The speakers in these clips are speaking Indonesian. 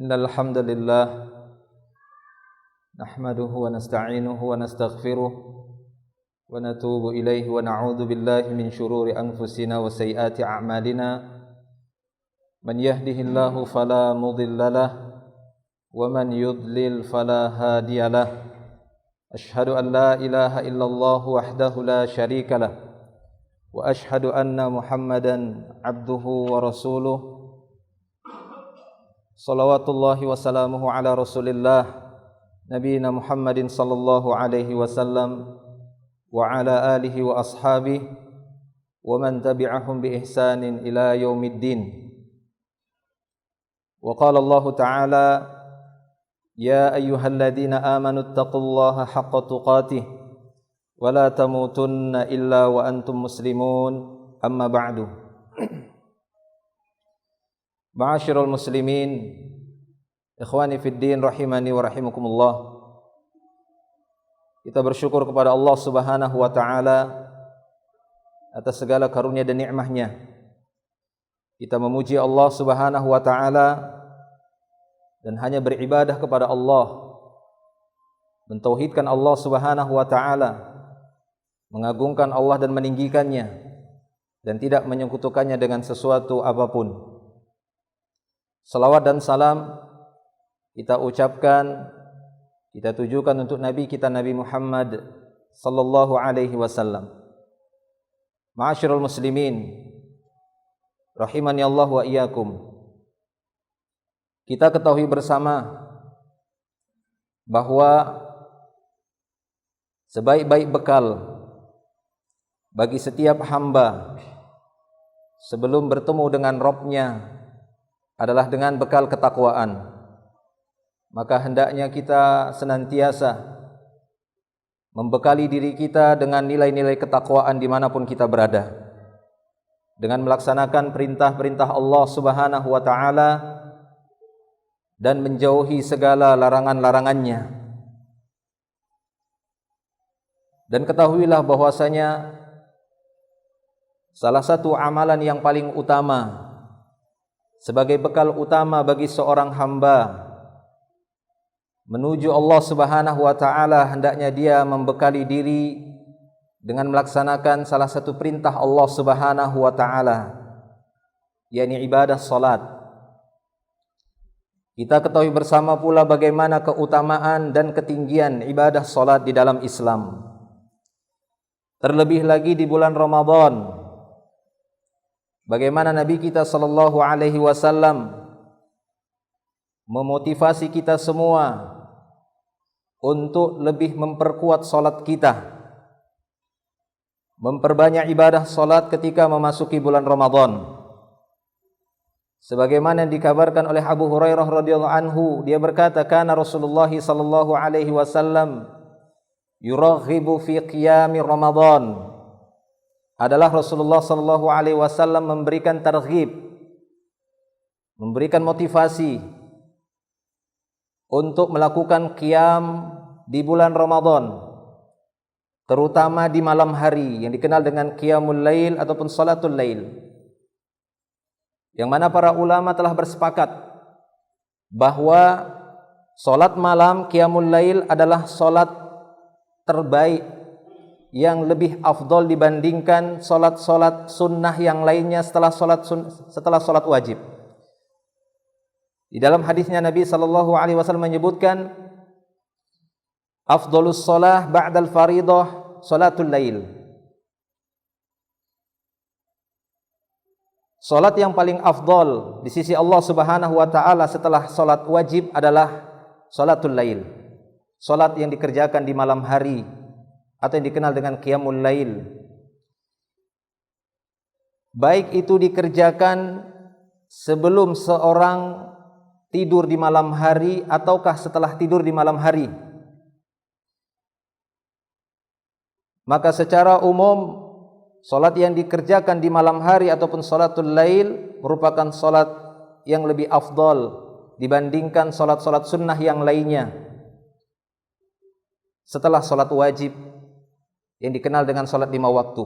Innal hamdalillah nahmaduhu wa nasta'inuhu wa nastaghfiruh wa natubu ilaihi wa na'udzu billahi min shururi anfusina wa sayyiati a'malina. Man yahdihillahu fala mudilla lahu wa man yudlil fala hadiya lahu. Ashhadu an la ilaha illallah wahdahu la syarika lahu wa ashhadu anna Muhammadan abduhu wa rasuluh. Salawatullahi wassalamuhu ala rasulillah Nabiina Muhammadin sallallahu alaihi wasallam wa ala alihi wa ashabihi wa man tabi'ahum bi ihsanin ila yaumiddin. Wa qala Allah ta'ala ya ayyuhalladzina amanu taqullaha haqqa tuqatih wa la tamutunna illa wa antum muslimun, amma ba'du. Ma'asyiral muslimin, ikhwani fid din rahimani wa rahimakumullah. Kita bersyukur kepada Allah Subhanahu wa taala atas segala karunia dan nikmat-Nya. Kita memuji Allah Subhanahu wa taala dan hanya beribadah kepada Allah, mentauhidkan Allah Subhanahu wa taala, mengagungkan Allah dan meninggikannya, dan tidak menyekutukannya dengan sesuatu apapun. Salawat dan salam kita ucapkan, kita tujukan untuk Nabi kita Nabi Muhammad sallallahu alaihi wasallam. Ma'asyiral muslimin, rahimani Allah wa iyyakum. Kita ketahui bersama bahwa sebaik-baik bekal bagi setiap hamba sebelum bertemu dengan Rabb-Nya adalah dengan bekal ketakwaan. Maka hendaknya kita senantiasa membekali diri kita dengan nilai-nilai ketakwaan dimanapun kita berada, dengan melaksanakan perintah-perintah Allah Subhanahu wa ta'ala dan menjauhi segala larangan-larangannya. Dan ketahuilah bahwasanya salah satu amalan yang paling utama sebagai bekal utama bagi seorang hamba menuju Allah Subhanahu wa ta'ala, hendaknya dia membekali diri dengan melaksanakan salah satu perintah Allah Subhanahu wa ta'ala, yakni ibadah salat. Kita ketahui bersama pula bagaimana keutamaan dan ketinggian ibadah salat di dalam Islam. Terlebih lagi di bulan Ramadan, bagaimana Nabi kita sallallahu alaihi wasallam memotivasi kita semua untuk lebih memperkuat salat kita, memperbanyak ibadah salat ketika memasuki bulan Ramadan. Sebagaimana yang dikabarkan oleh Abu Hurairah radhiyallahu anhu, dia berkata, kana Rasulullah sallallahu alaihi wasallam yuraghibu fi qiyami Ramadan. Adalah Rasulullah sallallahu alaihi wasallam memberikan targhib, memberikan motivasi untuk melakukan qiyam di bulan Ramadan, terutama di malam hari yang dikenal dengan qiyamul lail ataupun salatul lail, yang mana para ulama telah bersepakat bahwa salat malam qiyamul lail adalah salat terbaik yang lebih afdol dibandingkan salat-salat sunnah yang lainnya setelah salat wajib. Di dalam hadisnya Nabi sallallahu alaihi wasallam menyebutkan afdhalus shalah ba'dal faridah salatul lail. Salat yang paling afdol di sisi Allah Subhanahu wa taala setelah salat wajib adalah salatul lail. Salat yang dikerjakan di malam hari atau yang dikenal dengan qiyamul lail. Baik itu dikerjakan sebelum seorang tidur di malam hari ataukah setelah tidur di malam hari. Maka secara umum salat yang dikerjakan di malam hari ataupun salatul lail merupakan salat yang lebih afdal dibandingkan salat-salat sunnah yang lainnya setelah salat wajib yang dikenal dengan salat 5 waktu.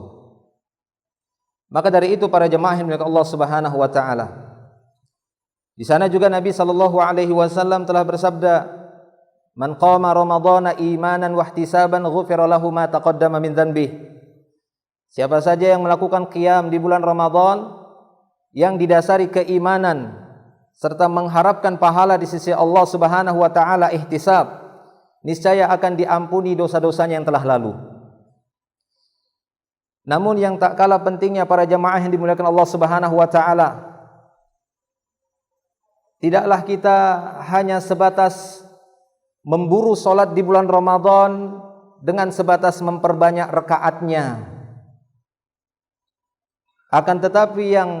Maka dari itu para jemaah yang dimuliakan Allah Subhanahu wa taala, Di sana juga Nabi sallallahu alaihi wasallam telah bersabda, "Man qama ramadhana imanan wa ihtisaban ghufira lahu ma taqaddama min dhanbih." Siapa saja yang melakukan qiyam di bulan Ramadan yang didasari keimanan serta mengharapkan pahala di sisi Allah Subhanahu wa taala, ihtisab, niscaya akan diampuni dosa-dosanya yang telah lalu. Namun yang tak kalah pentingnya para jamaah yang dimuliakan Allah Subhanahu wa taala, tidaklah kita hanya sebatas memburu salat di bulan Ramadan dengan sebatas memperbanyak rakaatnya. Akan tetapi yang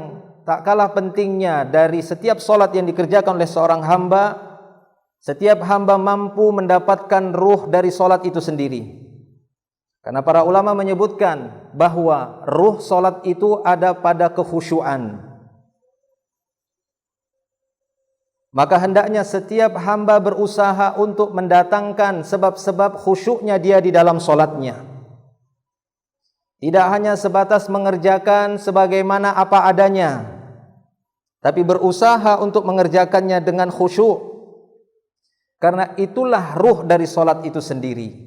tak kalah pentingnya dari setiap salat yang dikerjakan oleh seorang hamba, setiap hamba mampu mendapatkan ruh dari salat itu sendiri. Karena para ulama menyebutkan bahwa ruh salat itu ada pada kekhusyuan. Maka hendaknya setiap hamba berusaha untuk mendatangkan sebab-sebab khusyuknya dia di dalam salatnya. Tidak hanya sebatas mengerjakan sebagaimana apa adanya, tapi berusaha untuk mengerjakannya dengan khusyuk. Karena itulah ruh dari salat itu sendiri.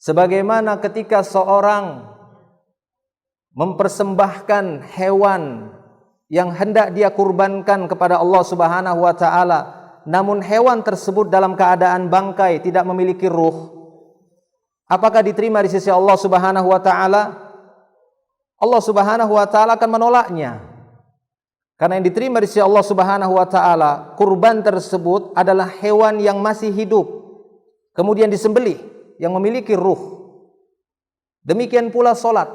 Sebagaimana ketika seorang mempersembahkan hewan yang hendak dia kurbankan kepada Allah Subhanahu wa taala, namun hewan tersebut dalam keadaan bangkai, tidak memiliki ruh, apakah diterima di sisi Allah Subhanahu wa taala? Allah Subhanahu wa taala akan menolaknya. Karena yang diterima di sisi Allah Subhanahu wa taala, kurban tersebut adalah hewan yang masih hidup, kemudian disembelih, yang memiliki ruh. Demikian pula salat.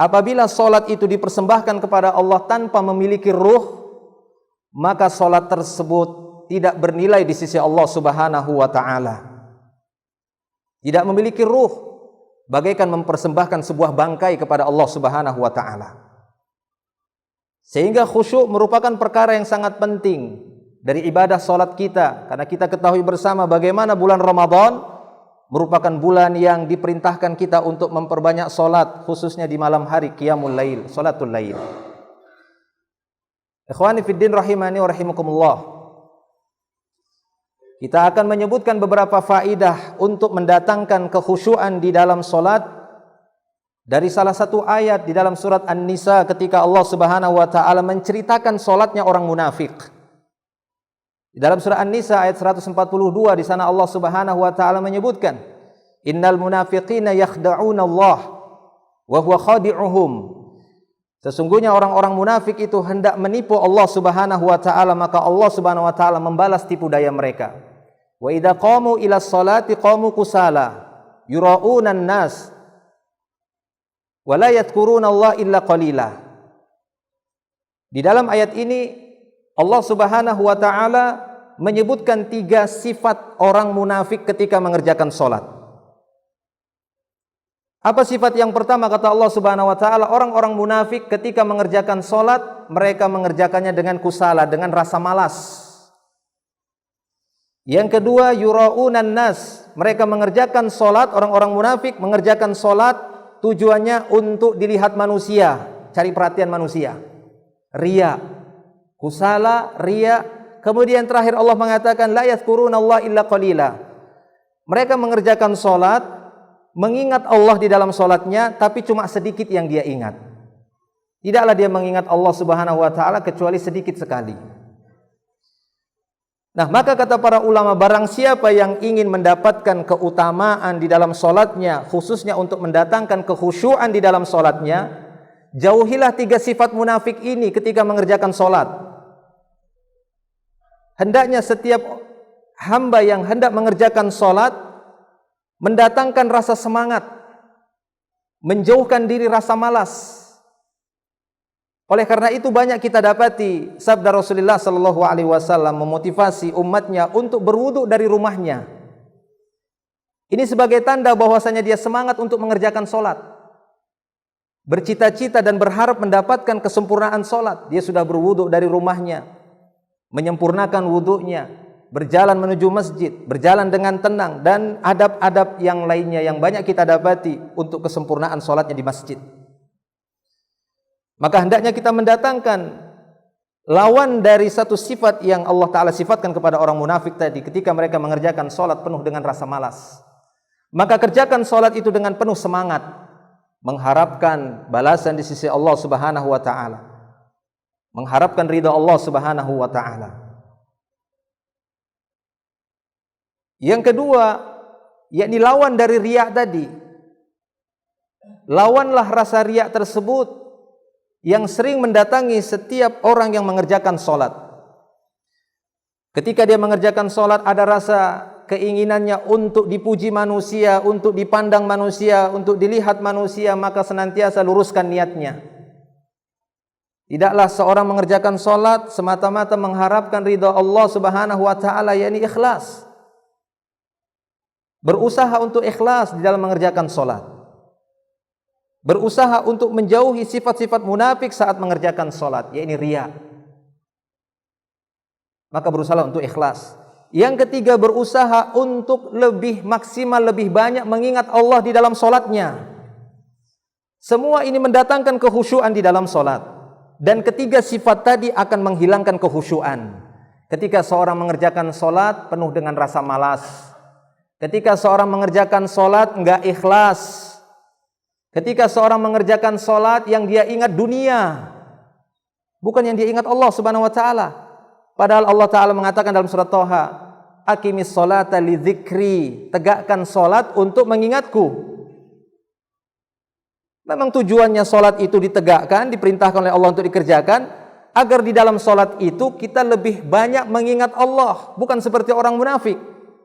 Apabila salat itu dipersembahkan kepada Allah tanpa memiliki ruh, maka salat tersebut tidak bernilai di sisi Allah Subhanahu wa taala. Tidak memiliki ruh, bagaikan mempersembahkan sebuah bangkai kepada Allah Subhanahu wa taala. Sehingga khusyuk merupakan perkara yang sangat penting dari ibadah salat kita, karena kita ketahui bersama bagaimana bulan Ramadan merupakan bulan yang diperintahkan kita untuk memperbanyak salat, khususnya di malam hari qiyamul lail, salatul lail. Ikhwani fiddin rahimani wa rahimakumullah. Kita akan menyebutkan beberapa faidah untuk mendatangkan kekhusyuan di dalam salat dari salah satu ayat di dalam surat An-Nisa ketika Allah Subhanahu wa taala menceritakan salatnya orang munafik. Di dalam surah An-Nisa ayat 142 di sana Allah Subhanahu wa taala menyebutkan, "Innal munafiqina yakhda'una Allah wa huwa khadi'uhum." Sesungguhnya orang-orang munafik itu hendak menipu Allah Subhanahu wa taala, maka Allah Subhanahu wa taala membalas tipu daya mereka. Wa idza qamu ila sholati qamu kusala yura'una an-nas wa la yadhkuruna Allah illa qalila. Di dalam ayat ini Allah Subhanahu wa taala menyebutkan 3 sifat orang munafik ketika mengerjakan salat. Apa sifat yang pertama? Kata Allah Subhanahu wa taala, orang-orang munafik ketika mengerjakan salat, mereka mengerjakannya dengan kusala, dengan rasa malas. Yang kedua, yura'unan nas, mereka mengerjakan salat, orang-orang munafik mengerjakan salat tujuannya untuk dilihat manusia, cari perhatian manusia. Riya. Kusala, riya. Kemudian terakhir Allah mengatakan la yadhkuruna illa qalila. Mereka mengerjakan salat, mengingat Allah di dalam salatnya, tapi cuma sedikit yang dia ingat. Tidaklah dia mengingat Allah Subhanahu wa taala kecuali sedikit sekali. Nah, maka kata para ulama, barang siapa yang ingin mendapatkan keutamaan di dalam salatnya, khususnya untuk mendatangkan kekhusyuan di dalam salatnya, jauhilah 3 sifat munafik ini ketika mengerjakan salat. Hendaknya setiap hamba yang hendak mengerjakan salat mendatangkan rasa semangat, menjauhkan diri rasa malas. Oleh karena itu banyak kita dapati sabda Rasulullah sallallahu alaihi wasallam memotivasi umatnya untuk berwudu dari rumahnya. Ini sebagai tanda bahwasanya dia semangat untuk mengerjakan salat. Bercita-cita dan berharap mendapatkan kesempurnaan salat. Dia sudah berwudu dari rumahnya, menyempurnakan wudunya, berjalan menuju masjid, berjalan dengan tenang, dan adab-adab yang lainnya yang banyak kita dapati untuk kesempurnaan salatnya di masjid. Maka hendaknya kita mendatangkan lawan dari satu sifat yang Allah Ta'ala sifatkan kepada orang munafik tadi, ketika mereka mengerjakan solat penuh dengan rasa malas. Maka kerjakan solat itu dengan penuh semangat, mengharapkan balasan di sisi Allah Subhanahu wa Ta'ala, mengharapkan ridha Allah Subhanahu wa Ta'ala. Yang kedua, yakni lawan dari riya tadi. Lawanlah rasa riya tersebut yang sering mendatangi setiap orang yang mengerjakan solat. Ketika dia mengerjakan solat, ada rasa keinginannya untuk dipuji manusia, untuk dipandang manusia, untuk dilihat manusia, maka senantiasa luruskan niatnya. Tidaklah seorang mengerjakan solat semata-mata mengharapkan ridha Allah Subhanahu wa Ta'ala, yakni ikhlas. Berusaha untuk ikhlas di dalam mengerjakan solat. Berusaha untuk menjauhi sifat-sifat munafik saat mengerjakan solat, yakni riya. Maka berusaha untuk ikhlas. Yang ketiga, berusaha untuk lebih maksimal, lebih banyak mengingat Allah di dalam solatnya. Semua ini mendatangkan kekhusyuan di dalam solat. Dan ketiga sifat tadi akan menghilangkan kekhusyuan. Ketika seorang mengerjakan solat penuh dengan rasa malas, ketika seorang mengerjakan solat enggak ikhlas, ketika seorang mengerjakan solat yang dia ingat dunia, bukan yang dia ingat Allah Subhanahu wa Ta'ala. Padahal Allah Ta'ala mengatakan dalam surat Thaha, aqimis sholata li dzikri, tegakkan solat untuk mengingatku. Memang tujuannya solat itu ditegakkan, diperintahkan oleh Allah untuk dikerjakan, agar di dalam solat itu kita lebih banyak mengingat Allah. Bukan seperti orang munafik,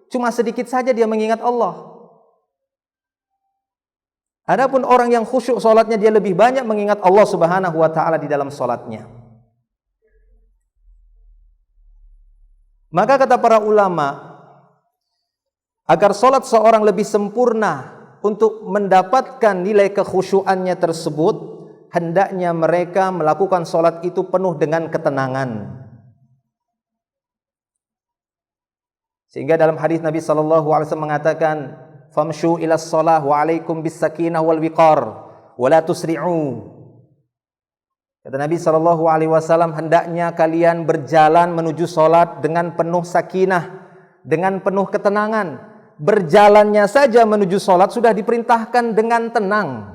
cuma sedikit saja dia mengingat Allah. Adapun orang yang khusyuk solatnya, dia lebih banyak mengingat Allah Subhanahu wa Ta'ala di dalam solatnya. Maka kata para ulama, agar solat seorang lebih sempurna untuk mendapatkan nilai kekhusyuannya tersebut, hendaknya mereka melakukan solat itu penuh dengan ketenangan. Sehingga dalam hadis Nabi SAW mengatakan, famshu ila shalah wa alaikum bis sakinah wal wiqar wa la tusri'u. Kata Nabi SAW, hendaknya kalian berjalan menuju salat dengan penuh sakinah, dengan penuh ketenangan. Berjalannya saja menuju salat sudah diperintahkan dengan tenang.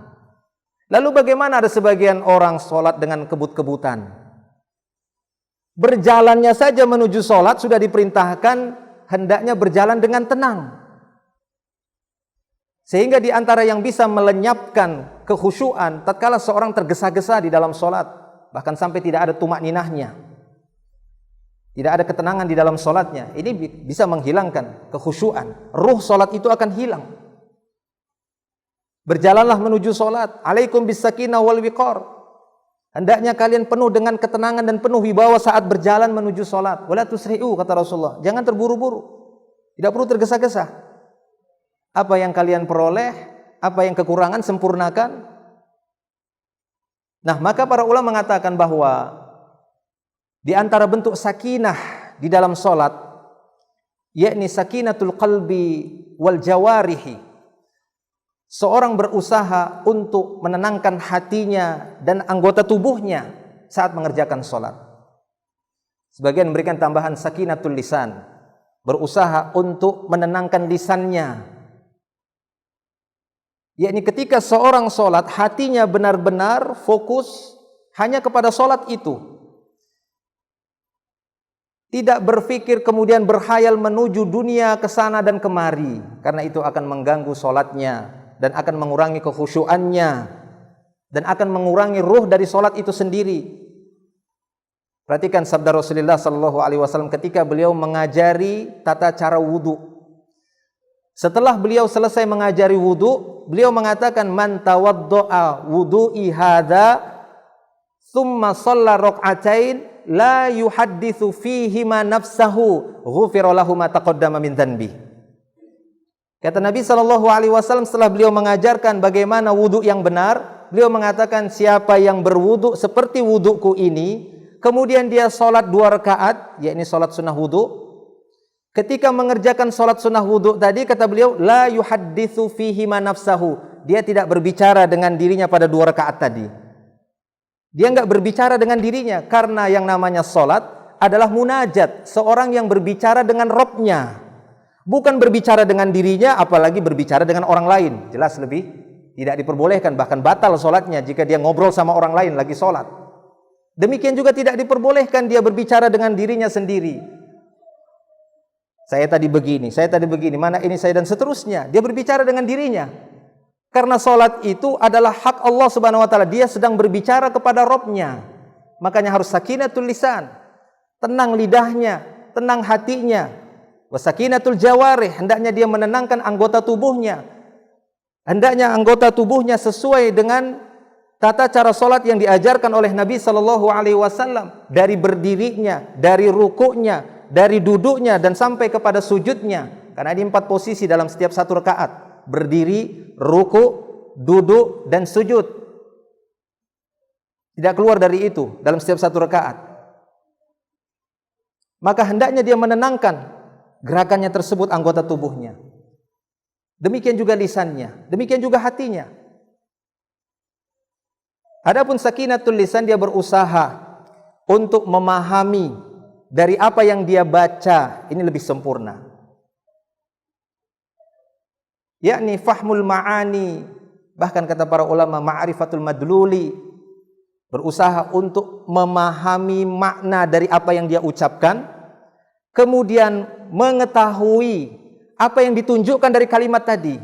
Lalu bagaimana ada sebagian orang salat dengan kebut-kebutan? Berjalannya saja menuju salat sudah diperintahkan hendaknya berjalan dengan tenang. Sehingga di antara yang bisa melenyapkan kekhusyuan tatkala seorang tergesa-gesa di dalam solat, bahkan sampai tidak ada tumak ninahnya, tidak ada ketenangan di dalam solatnya, ini bisa menghilangkan kekhusyuan. Ruh solat itu akan hilang. Berjalanlah menuju solat, alaikum bis sakinah wal wiqar. Hendaknya kalian penuh dengan ketenangan dan penuh wibawa saat berjalan menuju solat. Wala tusri'u, kata Rasulullah. Jangan terburu-buru, tidak perlu tergesa-gesa. Apa yang kalian peroleh, apa yang kekurangan, sempurnakan. Nah, maka para ulama mengatakan bahwa di antara bentuk sakinah di dalam solat, yakni sakinatul qalbi wal jawarihi. Seorang berusaha untuk menenangkan hatinya dan anggota tubuhnya saat mengerjakan solat. Sebagian memberikan tambahan sakinatul lisan, berusaha untuk menenangkan lisannya. Yakni ketika seorang solat, hatinya benar-benar fokus hanya kepada solat itu. Tidak berpikir kemudian berkhayal menuju dunia ke sana dan kemari, karena itu akan mengganggu solatnya dan akan mengurangi kekhusyuannya dan akan mengurangi ruh dari solat itu sendiri. Perhatikan sabda Rasulullah SAW ketika beliau mengajari tata cara wudu. Setelah beliau selesai mengajari wudu, beliau mengatakan, man tawaddo'a wudu'i hadza thumma shalla rak'atain la yuhadditsu fihi ma nafsahu ghufira lahu ma taqaddama min dzanbi. Kata Nabi SAW setelah beliau mengajarkan bagaimana wudu yang benar, beliau mengatakan, siapa yang berwudu seperti wuduku ini, kemudian dia sholat 2 rakaat, yakni sholat sunnah wudu. Ketika mengerjakan sholat sunnah wudu tadi, kata beliau, la yuhadditsu fihi ma nafsahu, dia tidak berbicara dengan dirinya pada 2 rakaat tadi. Dia enggak berbicara dengan dirinya, karena yang namanya salat adalah munajat, seorang yang berbicara dengan Rabb-nya, bukan berbicara dengan dirinya, apalagi berbicara dengan orang lain. Jelas lebih tidak diperbolehkan, bahkan batal salatnya jika dia ngobrol sama orang lain lagi salat. Demikian juga tidak diperbolehkan dia berbicara dengan dirinya sendiri. Saya tadi begini, mana ini saya, dan seterusnya. Dia berbicara dengan dirinya. Karena salat itu adalah hak Allah Subhanahu wa taala, dia sedang berbicara kepada Rabb-nya. Makanya harus sakinatul lisan, tenang lidahnya, tenang hatinya. Wasakinatul jawarih, hendaknya dia menenangkan anggota tubuhnya. Hendaknya anggota tubuhnya sesuai dengan tata cara salat yang diajarkan oleh Nabi sallallahu alaihi wasallam, dari berdirinya, dari rukuknya, dari duduknya, dan sampai kepada sujudnya. Karena ada 4 posisi dalam setiap satu rakaat: berdiri, ruku, duduk, dan sujud. Tidak keluar dari itu dalam setiap satu rakaat. Maka hendaknya dia menenangkan gerakannya tersebut, anggota tubuhnya. Demikian juga lisannya, demikian juga hatinya. Adapun sakinatul lisan, dia berusaha untuk memahami dari apa yang dia baca, ini lebih sempurna. Yakni fahmul ma'ani, bahkan kata para ulama ma'rifatul madluli, berusaha untuk memahami makna dari apa yang dia ucapkan, kemudian mengetahui apa yang ditunjukkan dari kalimat tadi.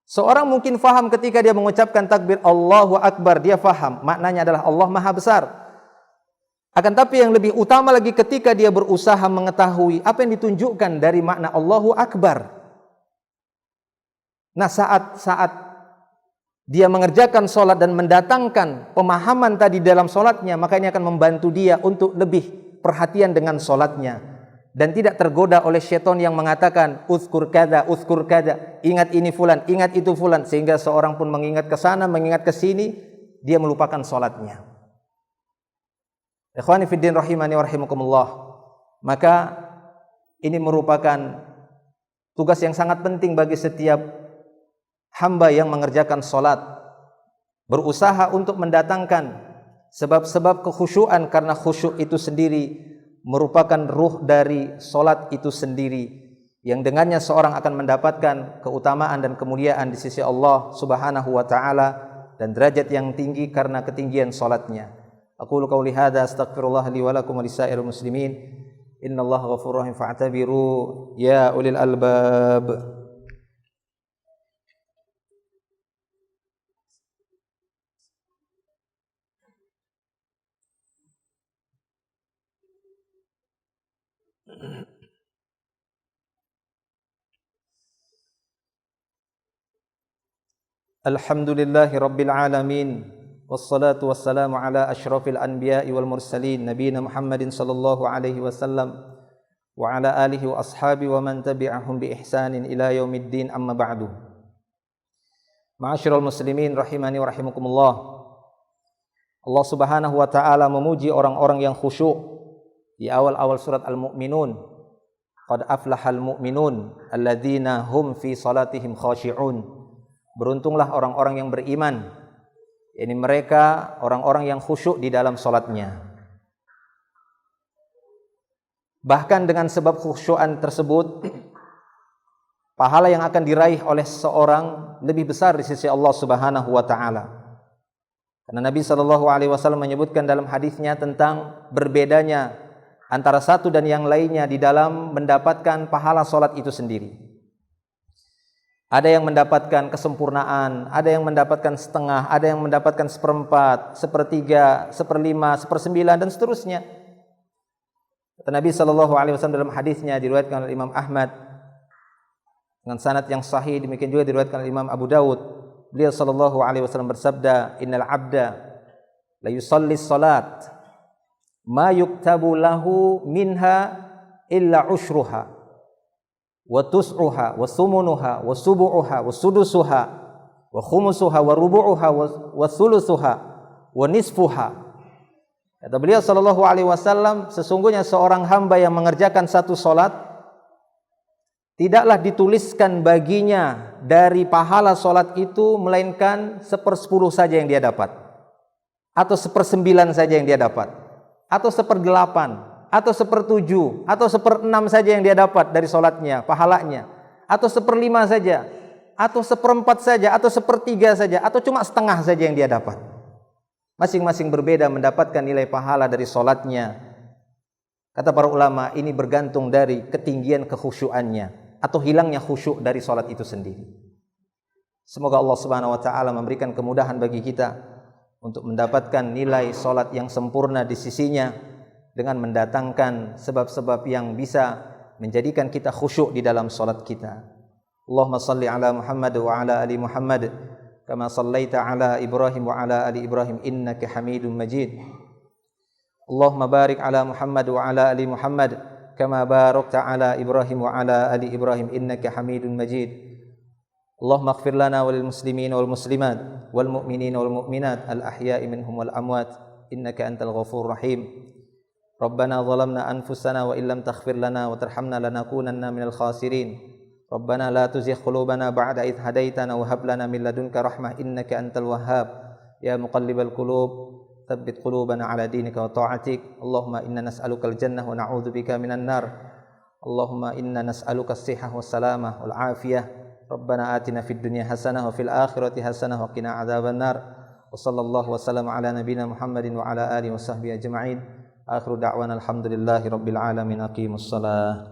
Seorang mungkin faham ketika dia mengucapkan takbir Allahu Akbar, dia faham maknanya adalah Allah Maha Besar. Akan tapi yang lebih utama lagi ketika dia berusaha mengetahui apa yang ditunjukkan dari makna Allahu Akbar. Nah, saat dia mengerjakan solat dan mendatangkan pemahaman tadi dalam solatnya, maka ini akan membantu dia untuk lebih perhatian dengan solatnya, dan tidak tergoda oleh syaitan yang mengatakan uzkur kada, ingat ini fulan, ingat itu fulan, sehingga seorang pun mengingat ke sana, mengingat ke sini, dia melupakan solatnya. Ikhwani fiddin rahimani wa rahimakumullah. Maka ini merupakan tugas yang sangat penting bagi setiap hamba yang mengerjakan solat, berusaha untuk mendatangkan sebab-sebab kekhusyuan, karena khusyuk itu sendiri merupakan ruh dari solat itu sendiri, yang dengannya seorang akan mendapatkan keutamaan dan kemuliaan di sisi Allah Subhanahu wa taala, dan derajat yang tinggi karena ketinggian solatnya. Aqulu qauli hadza astaghfirullah li wa lakum wa lisairil muslimin. Innallaha ghafurur rahim fa'tabiru ya ulil albab. Alhamdulillahi rabbil alamin, wassalatu wassalamu ala asyrafil anbiya'i wal mursalin, nabiyina Muhammadin sallallahu alaihi wasallam wa ala alihi wa ashabi wa man tabi'ahum bi ihsanin ila yaumiddin, amma ba'du. Ma'asyiral muslimin rahimani wa rahimakumullah. Allah Subhanahu wa taala memuji orang-orang yang khusyuk di awal-awal surat Al-Mu'minun. Qad aflahal mu'minun alladzina hum fi salatihim khashi'un. Beruntunglah orang-orang yang beriman, ini mereka orang-orang yang khusyuk di dalam salatnya. Bahkan dengan sebab khusyuan tersebut, pahala yang akan diraih oleh seorang lebih besar di sisi Allah Subhanahu wa taala. Karena Nabi sallallahu alaihi wasallam menyebutkan dalam hadisnya tentang berbedanya antara satu dan yang lainnya di dalam mendapatkan pahala salat itu sendiri. Ada yang mendapatkan kesempurnaan, ada yang mendapatkan setengah, ada yang mendapatkan seperempat, sepertiga, seperlima, sepersembilan, dan seterusnya. Kata Nabi sallallahu alaihi wasallam dalam hadisnya diriwayatkan oleh Imam Ahmad dengan sanad yang sahih, demikian juga diriwayatkan oleh Imam Abu Dawud. Beliau sallallahu alaihi wasallam bersabda, "Innal 'abda la yusalli salat ma yuktabu lahu minha illa ushruha wa tus'uha wa sumunuha wa subu'uha wa sudusuha wa khumusuha wa rubu'uha wa thuluthuha wa nisfuha." Kata beliau sallallahu alaihi wasallam, sesungguhnya seorang hamba yang mengerjakan satu salat, tidaklah dituliskan baginya dari pahala solat itu melainkan 1/10 saja yang dia dapat, atau 1/9 saja yang dia dapat, atau 1/8, atau 1/7, atau 1/6 saja yang dia dapat dari solatnya, pahalanya, atau 1/5 saja, atau 1/4 saja, atau 1/3 saja, atau cuma setengah saja yang dia dapat. Masing-masing berbeda mendapatkan nilai pahala dari solatnya. Kata para ulama, ini bergantung dari ketinggian kekhusyuannya atau hilangnya khusyuk dari solat itu sendiri. Semoga Allah Subhanahu wa taala memberikan kemudahan bagi kita untuk mendapatkan nilai solat yang sempurna di sisinya dengan mendatangkan sebab-sebab yang bisa menjadikan kita khusyuk di dalam solat kita. Allahumma salli ala Muhammad wa ala ali Muhammad kama sallaita ala Ibrahim wa ala ali Ibrahim innaka Hamidum Majid. Allahumma barik ala Muhammad wa ala ali Muhammad kama barakta ala Ibrahim wa ala ali Ibrahim innaka Hamidum Majid. Allahumma ighfir lana walil muslimin wal muslimat wal mu'minin wal mu'minat al ahya'i minhum wal amwat innaka antal ghafurur rahim. Rabbana zalamna anfusana wa illam taghfir lana wa tarhamna lanakunanna minal khasirin. Rabbana la tuzigh qulubana ba'da idh hadaitana wa hab lana min ladunka rahmah innaka antal wahhab. Ya muqallibal qulub tsabbit qulubana ala dinika wa ta'atik. Allahumma inna nas'aluka al-jannah wa na'udzubika minan nar. Allahumma inna nas'aluka as-sihhah was salamah wal afiyah. Rabbana atina fid dunya hasanah wa fil akhirati hasanah wa qina adzaban nar. Wa sallallahu wa sallama ala nabiyyina Muhammadin wa ala alihi wa sahbihi ajma'in. Akhiru da'wana alhamdulillahi rabbil alamin. Aqimus shalah.